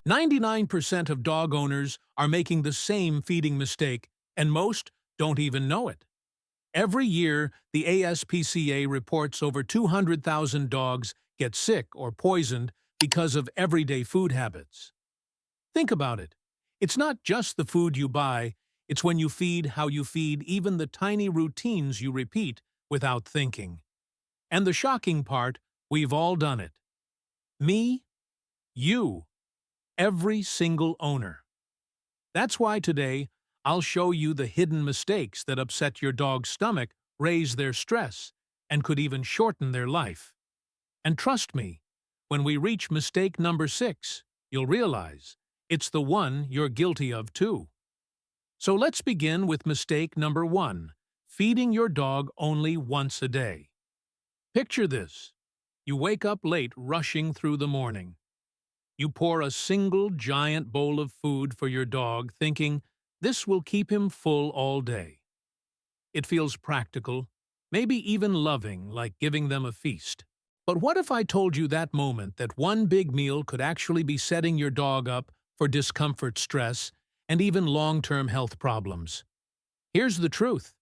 99% of dog owners are making the same feeding mistake, and most don't even know it. Every year, the ASPCA reports over 200,000 dogs get sick or poisoned because of everyday food habits. Think about it. It's not just the food you buy, it's when you feed, how you feed, even the tiny routines you repeat without thinking. And the shocking part, we've all done it. Me, you, every single owner. That's why today, I'll show you the hidden mistakes that upset your dog's stomach, raise their stress, and could even shorten their life. And trust me, when we reach mistake number 6, you'll realize it's the one you're guilty of too. So let's begin with mistake number 1, feeding your dog only once a day. Picture this. You wake up late rushing through the morning. You pour a single giant bowl of food for your dog thinking this will keep him full all day. It feels practical, maybe even loving, like giving them a feast. But what if I told you that moment that one big meal could actually be setting your dog up for discomfort, stress, and even long-term health problems? Here's the truth.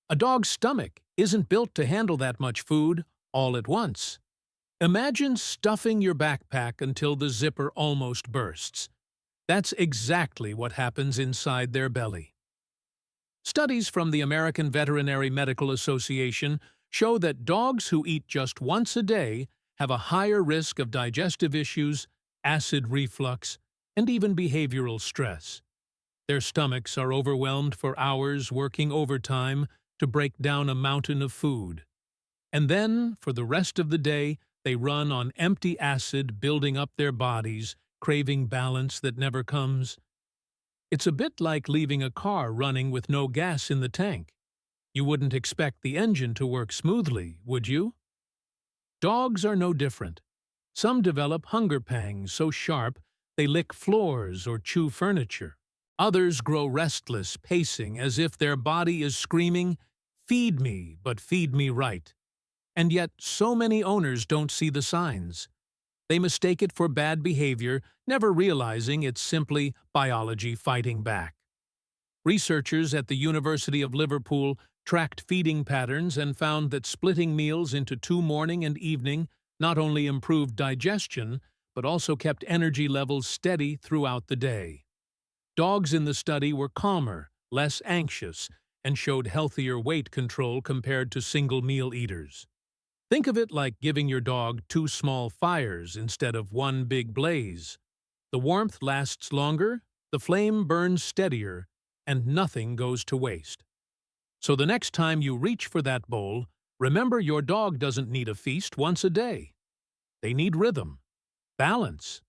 A dog's stomach isn't built to handle that much food all at once. Imagine stuffing your backpack until the zipper almost bursts. That's exactly what happens inside their belly. Studies from the American Veterinary Medical Association show that dogs who eat just once a day have a higher risk of digestive issues, acid reflux, and even behavioral stress. Their stomachs are overwhelmed for hours working overtime to break down a mountain of food. And then, for the rest of the day, they run on empty acid, building up their bodies, craving balance that never comes. It's a bit like leaving a car running with no gas in the tank. You wouldn't expect the engine to work smoothly, would you? Dogs are no different. Some develop hunger pangs so sharp they lick floors or chew furniture. Others grow restless, pacing as if their body is screaming, "Feed me, but feed me right." And yet, so many owners don't see the signs. They mistake it for bad behavior, never realizing it's simply biology fighting back. Researchers at the University of Liverpool tracked feeding patterns and found that splitting meals into 2 morning and evening not only improved digestion, but also kept energy levels steady throughout the day. Dogs in the study were calmer, less anxious, and showed healthier weight control compared to single meal eaters. Think of it like giving your dog 2 small fires instead of 1 big blaze. The warmth lasts longer, the flame burns steadier, and nothing goes to waste. So the next time you reach for that bowl, remember your dog doesn't need a feast once a day. They need rhythm, balance,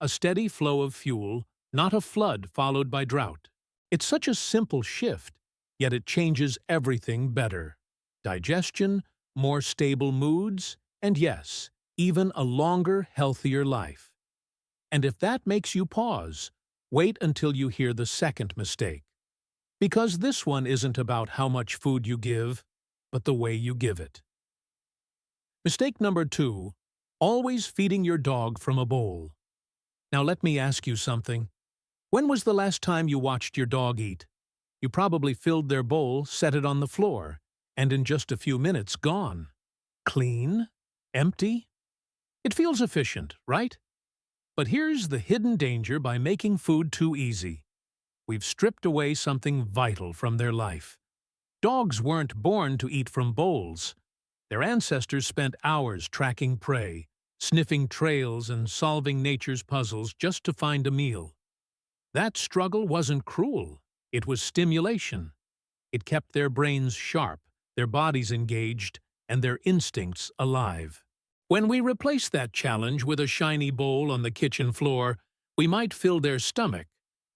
a steady flow of fuel, not a flood followed by drought. It's such a simple shift, yet it changes everything better. Digestion, more stable moods, and yes, even a longer, healthier life. And if that makes you pause, wait until you hear the second mistake. Because this one isn't about how much food you give, but the way you give it. Mistake number 2, always feeding your dog from a bowl. Now let me ask you something. When was the last time you watched your dog eat? You probably filled their bowl, set it on the floor, and in just a few minutes gone. Clean? Empty? It feels efficient, right? But here's the hidden danger by making food too easy. We've stripped away something vital from their life. Dogs weren't born to eat from bowls. Their ancestors spent hours tracking prey, sniffing trails and solving nature's puzzles just to find a meal. That struggle wasn't cruel. It was stimulation. It kept their brains sharp, their bodies engaged, and their instincts alive. When we replace that challenge with a shiny bowl on the kitchen floor, we might fill their stomach,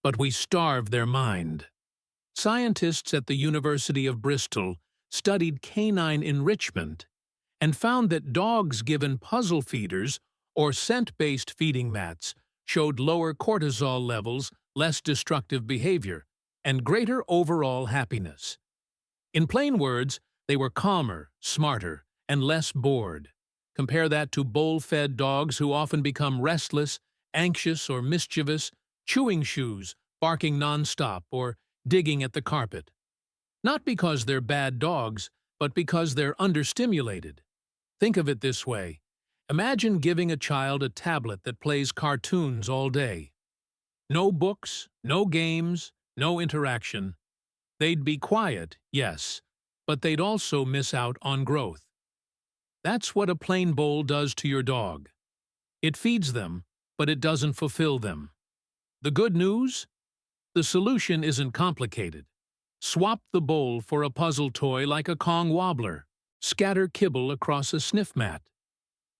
but we starve their mind. Scientists at the University of Bristol studied canine enrichment and found that dogs given puzzle feeders or scent-based feeding mats showed lower cortisol levels, less destructive behavior, and greater overall happiness. In plain words, they were calmer, smarter, and less bored. Compare that to bowl-fed dogs who often become restless anxious or mischievous, chewing shoes, barking nonstop, or digging at the carpet. Not because they're bad dogs, but because they're understimulated. Think of it this way. Imagine giving a child a tablet that plays cartoons all day. No books, no games, no interaction. They'd be quiet, yes, but they'd also miss out on growth. That's what a plain bowl does to your dog. It feeds them, but it doesn't fulfill them. The good news? The solution isn't complicated. Swap the bowl for a puzzle toy like a Kong wobbler. Scatter kibble across a sniff mat.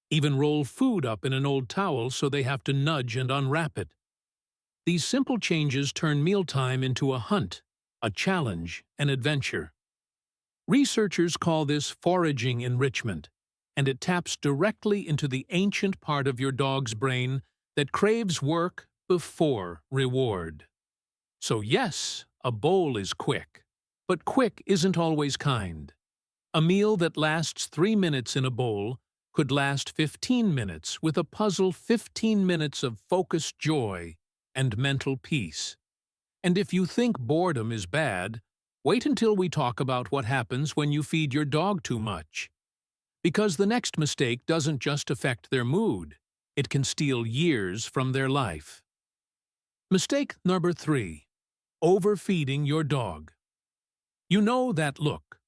Even roll food up in an old towel so they have to nudge and unwrap it. These simple changes turn mealtime into a hunt, a challenge, an adventure. Researchers call this foraging enrichment, and it taps directly into the ancient part of your dog's brain that craves work before reward. So yes, a bowl is quick, but quick isn't always kind. A meal that lasts 3 minutes in a bowl could last 15 minutes with a puzzle 15 minutes of focused joy and mental peace. And if you think boredom is bad, wait until we talk about what happens when you feed your dog too much. Because the next mistake doesn't just affect their mood, it can steal years from their life. Mistake number 3. Overfeeding your dog. You know that look.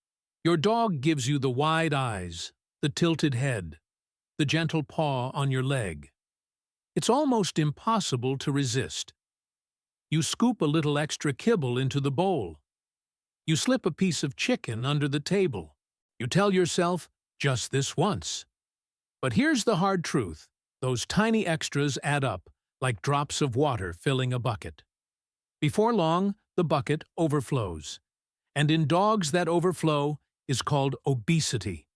Your dog gives you the wide eyes, the tilted head, the gentle paw on your leg. It's almost impossible to resist. You scoop a little extra kibble into the bowl. You slip a piece of chicken under the table. You tell yourself, just this once. But here's the hard truth. Those tiny extras add up, like drops of water filling a bucket. Before long, the bucket overflows. And in dogs, that overflow is called obesity.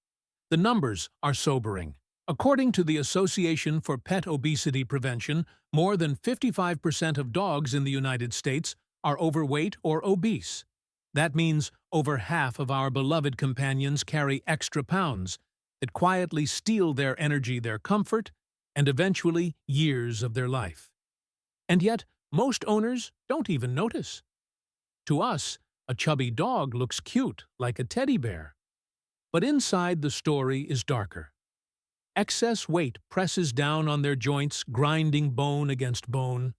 The numbers are sobering. According to the Association for Pet Obesity Prevention, more than 55% of dogs in the United States are overweight or obese. That means over half of our beloved companions carry extra pounds that quietly steal their energy, their comfort, and eventually years of their life. And yet, most owners don't even notice. To us, a chubby dog looks cute, like a teddy bear. But inside, the story is darker. Excess weight presses down on their joints, grinding bone against bone.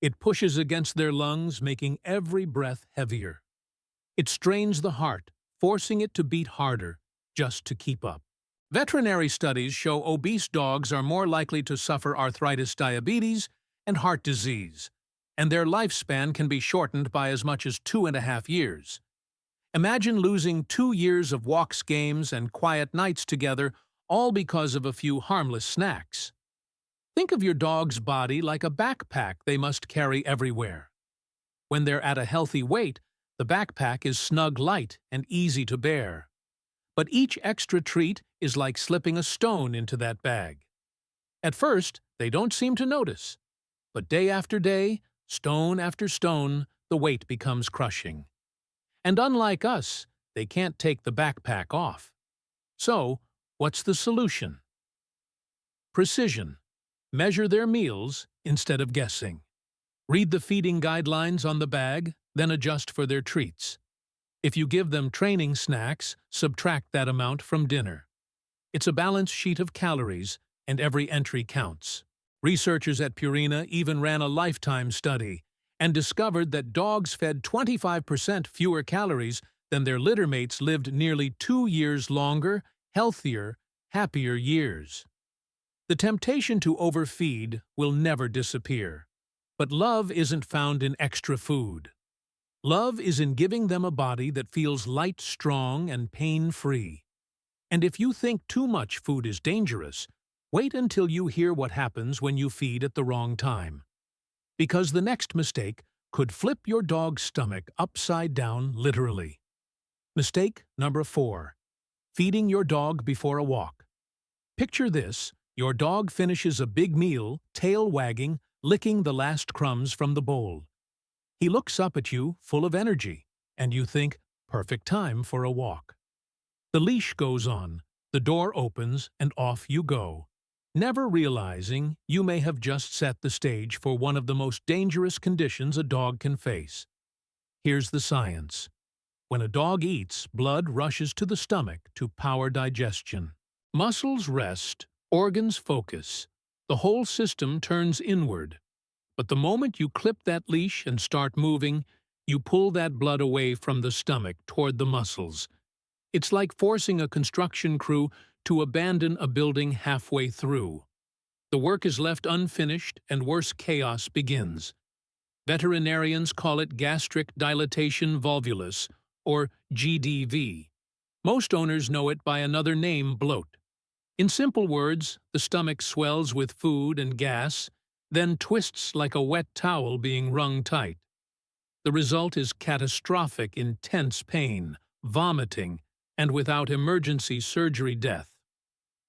It pushes against their lungs, making every breath heavier. It strains the heart, forcing it to beat harder, just to keep up. Veterinary studies show obese dogs are more likely to suffer arthritis, diabetes, and heart disease, and their lifespan can be shortened by as much as 2.5 years. Imagine losing 2 years of walks, games, and quiet nights together, all because of a few harmless snacks. Think of your dog's body like a backpack they must carry everywhere. When they're at a healthy weight, the backpack is snug, light, and easy to bear. But each extra treat is like slipping a stone into that bag. At first, they don't seem to notice. But day after day, stone after stone, the weight becomes crushing. And unlike us, they can't take the backpack off. So, what's the solution? Precision. Measure their meals instead of guessing. Read the feeding guidelines on the bag, then adjust for their treats. If you give them training snacks, subtract that amount from dinner. It's a balance sheet of calories, and every entry counts. Researchers at Purina even ran a lifetime study and discovered that dogs fed 25% fewer calories than their litter mates lived nearly 2 years longer, healthier, happier years. The temptation to overfeed will never disappear. But love isn't found in extra food. Love is in giving them a body that feels light, strong, and pain-free. And if you think too much food is dangerous, wait until you hear what happens when you feed at the wrong time. Because the next mistake could flip your dog's stomach upside down, literally. Mistake number 4. Feeding your dog before a walk. Picture this: your dog finishes a big meal, tail wagging, licking the last crumbs from the bowl. He looks up at you, full of energy, and you think, perfect time for a walk. The leash goes on, the door opens, and off you go. never realizing you may have just set the stage for one of the most dangerous conditions a dog can face. Here's the science. When a dog eats, blood rushes to the stomach to power digestion. Muscles rest, organs focus. The whole system turns inward. But the moment you clip that leash and start moving, you pull that blood away from the stomach toward the muscles. It's like forcing a construction crew to abandon a building halfway through. The work is left unfinished and worse chaos begins. Veterinarians call it gastric dilatation volvulus, or GDV. Most owners know it by another name, bloat. In simple words, the stomach swells with food and gas, then twists like a wet towel being wrung tight. The result is catastrophic, intense pain, vomiting, and without emergency surgery, death.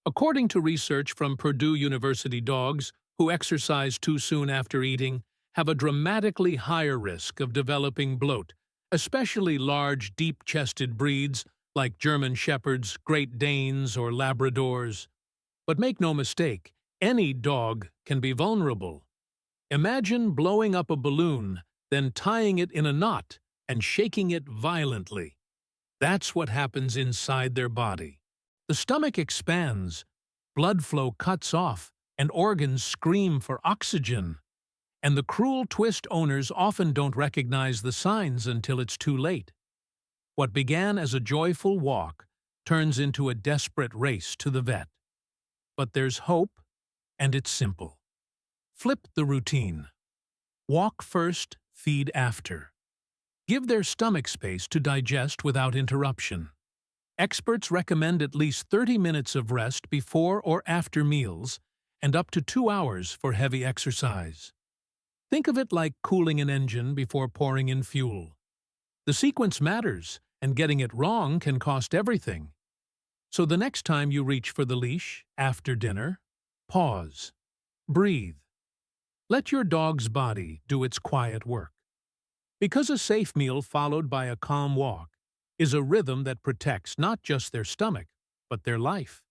According to research from Purdue University, dogs who exercise too soon after eating have a dramatically higher risk of developing bloat, especially large, deep-chested breeds like German Shepherds, Great Danes, or Labradors. But make no mistake, any dog can be vulnerable. Imagine blowing up a balloon, then tying it in a knot and shaking it violently. That's what happens inside their body. The stomach expands, blood flow cuts off, and organs scream for oxygen. And the cruel twist owners often don't recognize the signs until it's too late. What began as a joyful walk turns into a desperate race to the vet. But there's hope, and it's simple. Flip the routine. Walk first, feed after. Give their stomach space to digest without interruption. Experts recommend at least 30 minutes of rest before or after meals and up to 2 hours for heavy exercise. Think of it like cooling an engine before pouring in fuel. The sequence matters, and getting it wrong can cost everything. So the next time you reach for the leash, after dinner, pause. Breathe. Let your dog's body do its quiet work. Because a safe meal followed by a calm walk is a rhythm that protects not just their stomach, but their life.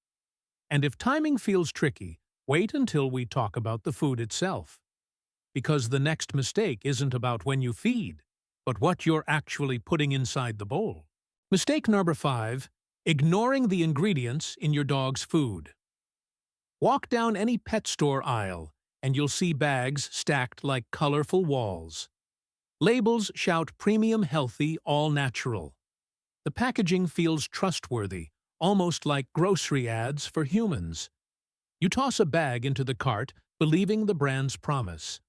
And if timing feels tricky, wait until we talk about the food itself. Because the next mistake isn't about when you feed, but what you're actually putting inside the bowl. Mistake number 5, ignoring the ingredients in your dog's food. Walk down any pet store aisle, and you'll see bags stacked like colorful walls. Labels shout premium healthy, all natural. The packaging feels trustworthy, almost like grocery ads for humans. You toss a bag into the cart, believing the brand's promise.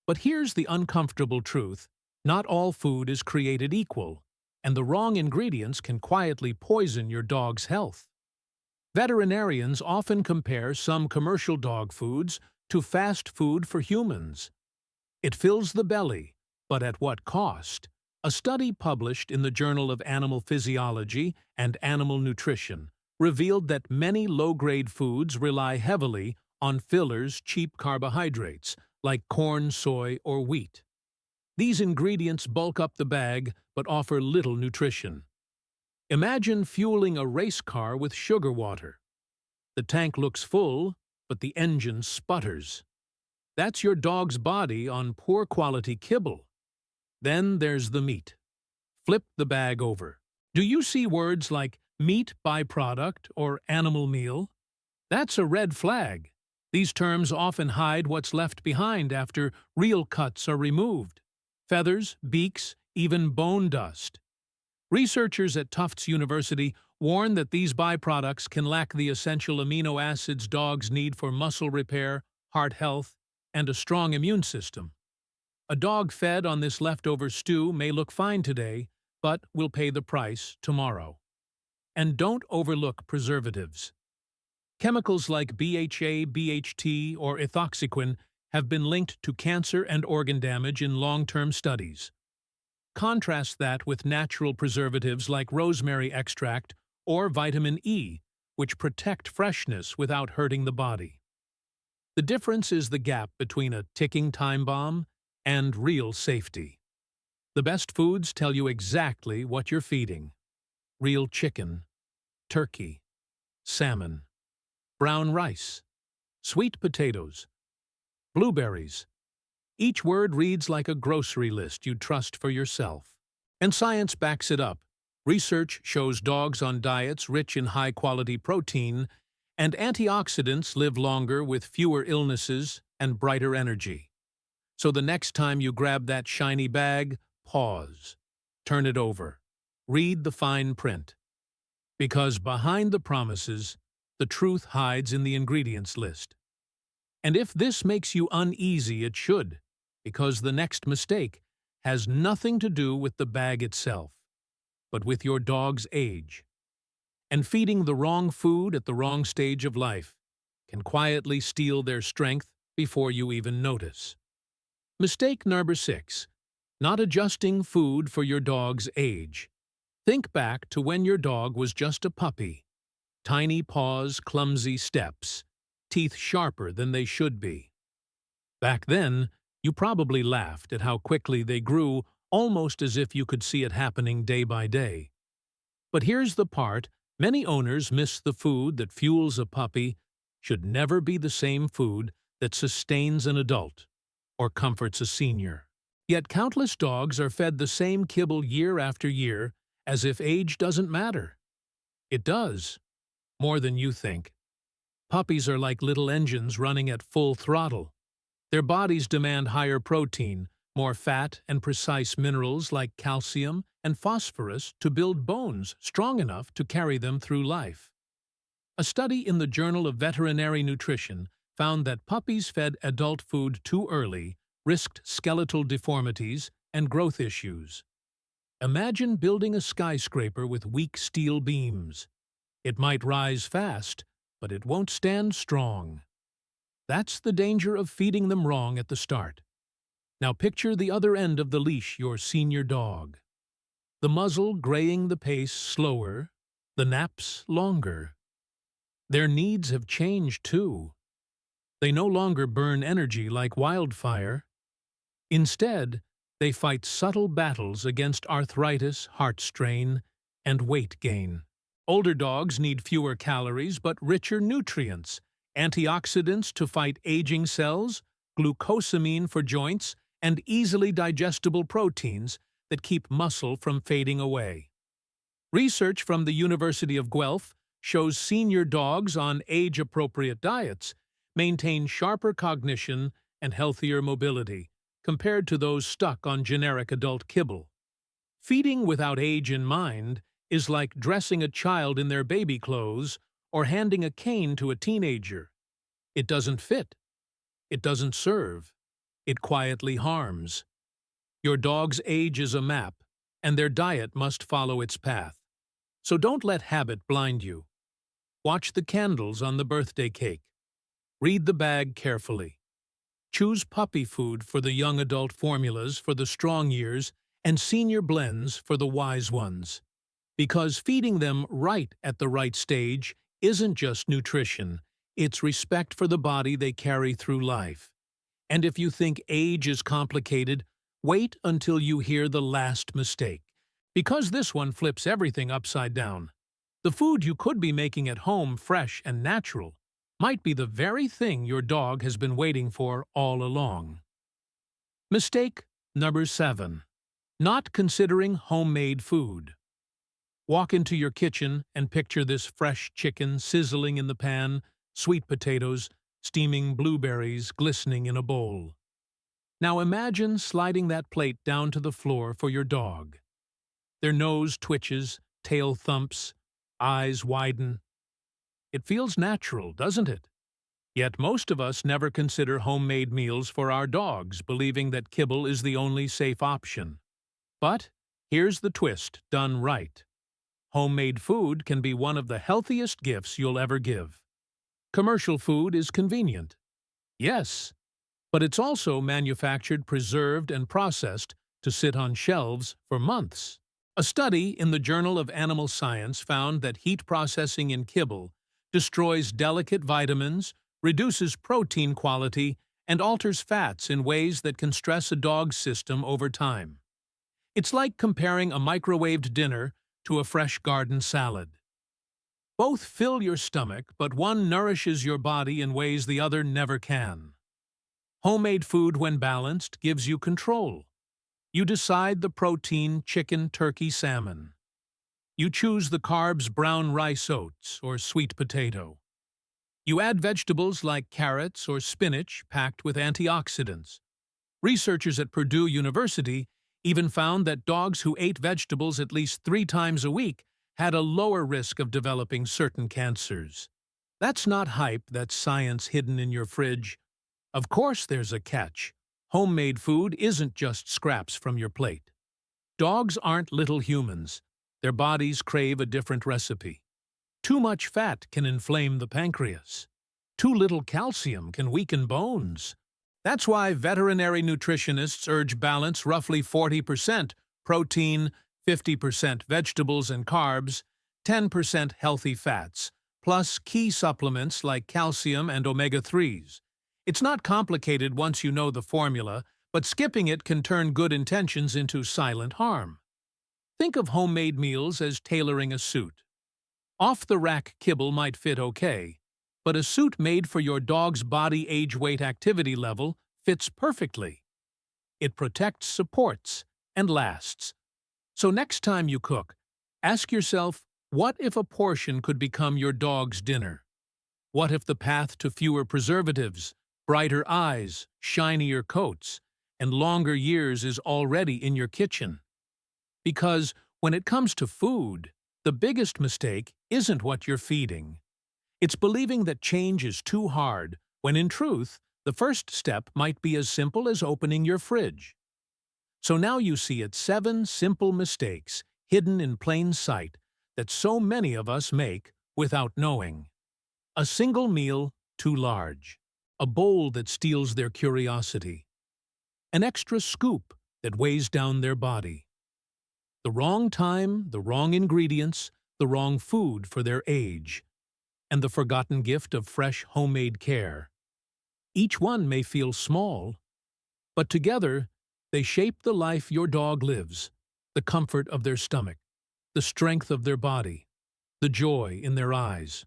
But here's the uncomfortable truth. Not all food is created equal, and the wrong ingredients can quietly poison your dog's health. Veterinarians often compare some commercial dog foods to fast food for humans. It fills the belly, but at what cost? A study published in the Journal of Animal Physiology and Animal Nutrition revealed that many low-grade foods rely heavily on fillers, cheap carbohydrates, like corn, soy, or wheat. These ingredients bulk up the bag but offer little nutrition. Imagine fueling a race car with sugar water. The tank looks full, but the engine sputters. That's your dog's body on poor-quality kibble. Then there's the meat. Flip the bag over. Do you see words like meat byproduct or animal meal? That's a red flag. These terms often hide what's left behind after real cuts are removed. Feathers, beaks, even bone dust. Researchers at Tufts University warn that these byproducts can lack the essential amino acids dogs need for muscle repair, heart health, and a strong immune system. A dog fed on this leftover stew may look fine today, but will pay the price tomorrow. And don't overlook preservatives. Chemicals like BHA, BHT, or ethoxyquin have been linked to cancer and organ damage in long-term studies. Contrast that with natural preservatives like rosemary extract or vitamin E, which protect freshness without hurting the body. The difference is the gap between a ticking time bomb and real safety. The best foods tell you exactly what you're feeding. Real chicken, turkey, salmon, brown rice, sweet potatoes, blueberries. Each word reads like a grocery list you'd trust for yourself. And science backs it up. Research shows dogs on diets rich in high-quality protein and antioxidants live longer with fewer illnesses and brighter energy. So the next time you grab that shiny bag, pause. Turn it over. Read the fine print. Because behind the promises, the truth hides in the ingredients list. And if this makes you uneasy, it should, because the next mistake has nothing to do with the bag itself, but with your dog's age. And feeding the wrong food at the wrong stage of life can quietly steal their strength before you even notice. Mistake number 6. Not adjusting food for your dog's age. Think back to when your dog was just a puppy. Tiny paws, clumsy steps, teeth sharper than they should be. Back then, you probably laughed at how quickly they grew, almost as if you could see it happening day by day. But here's the part many owners miss: the food that fuels a puppy should never be the same food that sustains an adult or comforts a senior. Yet countless dogs are fed the same kibble year after year, as if age doesn't matter. It does, more than you think. Puppies are like little engines running at full throttle. Their bodies demand higher protein, more fat and precise minerals like calcium and phosphorus to build bones strong enough to carry them through life. A study in the Journal of Veterinary Nutrition found that puppies fed adult food too early risked skeletal deformities and growth issues. Imagine building a skyscraper with weak steel beams. It might rise fast, but it won't stand strong. That's the danger of feeding them wrong at the start. Now picture the other end of the leash, your senior dog. The muzzle graying, the pace slower, the naps longer. Their needs have changed too. They no longer burn energy like wildfire. Instead, they fight subtle battles against arthritis, heart strain, and weight gain. Older dogs need fewer calories but richer nutrients, antioxidants to fight aging cells, glucosamine for joints, and easily digestible proteins that keep muscle from fading away. Research from the University of Guelph shows senior dogs on age-appropriate diets maintain sharper cognition and healthier mobility compared to those stuck on generic adult kibble. Feeding without age in mind is like dressing a child in their baby clothes or handing a cane to a teenager. It doesn't fit. It doesn't serve. It quietly harms. Your dog's age is a map, and their diet must follow its path. So don't let habit blind you. Watch the candles on the birthday cake. Read the bag carefully. Choose puppy food for the young adult, formulas for the strong years, and senior blends for the wise ones. Because feeding them right at the right stage isn't just nutrition, it's respect for the body they carry through life. And if you think age is complicated, wait until you hear the last mistake. Because this one flips everything upside down. The food you could be making at home, fresh and natural, might be the very thing your dog has been waiting for all along. Mistake number 7. Not considering homemade food. Walk into your kitchen and picture this fresh chicken sizzling in the pan, sweet potatoes, steaming blueberries glistening in a bowl. Now imagine sliding that plate down to the floor for your dog. Their nose twitches, tail thumps, eyes widen. It feels natural, doesn't it? Yet most of us never consider homemade meals for our dogs, believing that kibble is the only safe option. But here's the twist, done right. Homemade food can be one of the healthiest gifts you'll ever give. Commercial food is convenient. Yes, but it's also manufactured, preserved, and processed to sit on shelves for months. A study in the Journal of Animal Science found that heat processing in kibble destroys delicate vitamins, reduces protein quality, and alters fats in ways that can stress a dog's system over time. It's like comparing a microwaved dinner to a fresh garden salad. Both fill your stomach, but one nourishes your body in ways the other never can. Homemade food, when balanced, gives you control. You decide the protein: chicken, turkey, salmon. You choose the carbs: brown rice, oats, or sweet potato. You add vegetables like carrots or spinach packed with antioxidants. Researchers at Purdue University even found that dogs who ate vegetables at least 3 times a week had a lower risk of developing certain cancers. That's not hype, that's science hidden in your fridge. Of course there's a catch. Homemade food isn't just scraps from your plate. Dogs aren't little humans. Their bodies crave a different recipe. Too much fat can inflame the pancreas. Too little calcium can weaken bones. That's why veterinary nutritionists urge balance: roughly 40% protein, 50% vegetables and carbs, 10% healthy fats, plus key supplements like calcium and omega-3s. It's not complicated once you know the formula, but skipping it can turn good intentions into silent harm. Think of homemade meals as tailoring a suit. Off-the-rack kibble might fit okay, but a suit made for your dog's body, age, weight, activity level fits perfectly. It protects, supports, and lasts. So next time you cook, ask yourself, what if a portion could become your dog's dinner? What if the path to fewer preservatives, brighter eyes, shinier coats, and longer years is already in your kitchen? Because when it comes to food, the biggest mistake isn't what you're feeding. It's believing that change is too hard, when in truth, the first step might be as simple as opening your fridge. So now you see it: 7 simple mistakes hidden in plain sight that so many of us make without knowing. A single meal too large. A bowl that steals their curiosity. An extra scoop that weighs down their body. The wrong time, the wrong ingredients, the wrong food for their age. And the forgotten gift of fresh homemade care. Each one may feel small, but together they shape the life your dog lives: the comfort of their stomach, the strength of their body, the joy in their eyes.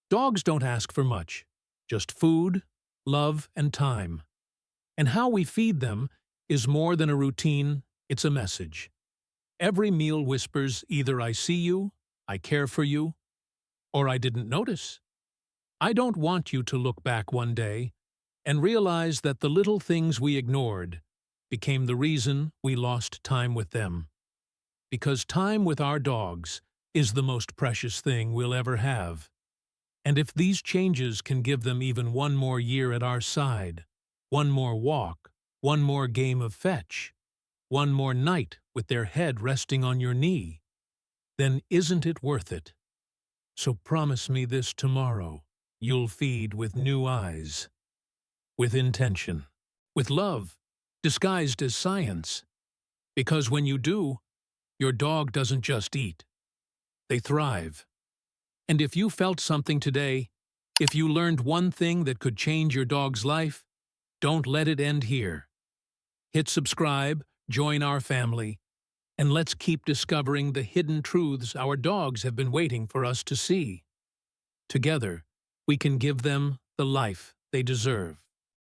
Dogs don't ask for much, just food, love, and time. And how we feed them is more than a routine, it's a message. Every meal whispers either "I see you," "I care for you," or "I didn't notice." I don't want you to look back one day and realize that the little things we ignored became the reason we lost time with them. Because time with our dogs is the most precious thing we'll ever have. And if these changes can give them even one more year at our side, one more walk, one more game of fetch, one more night with their head resting on your knee, then isn't it worth it? So promise me this tomorrow: you'll feed with new eyes, with intention, with love, disguised as science. Because when you do, your dog doesn't just eat. They thrive. And if you felt something today, if you learned one thing that could change your dog's life, don't let it end here. Hit subscribe, join our family, and let's keep discovering the hidden truths our dogs have been waiting for us to see. Together, we can give them the life they deserve.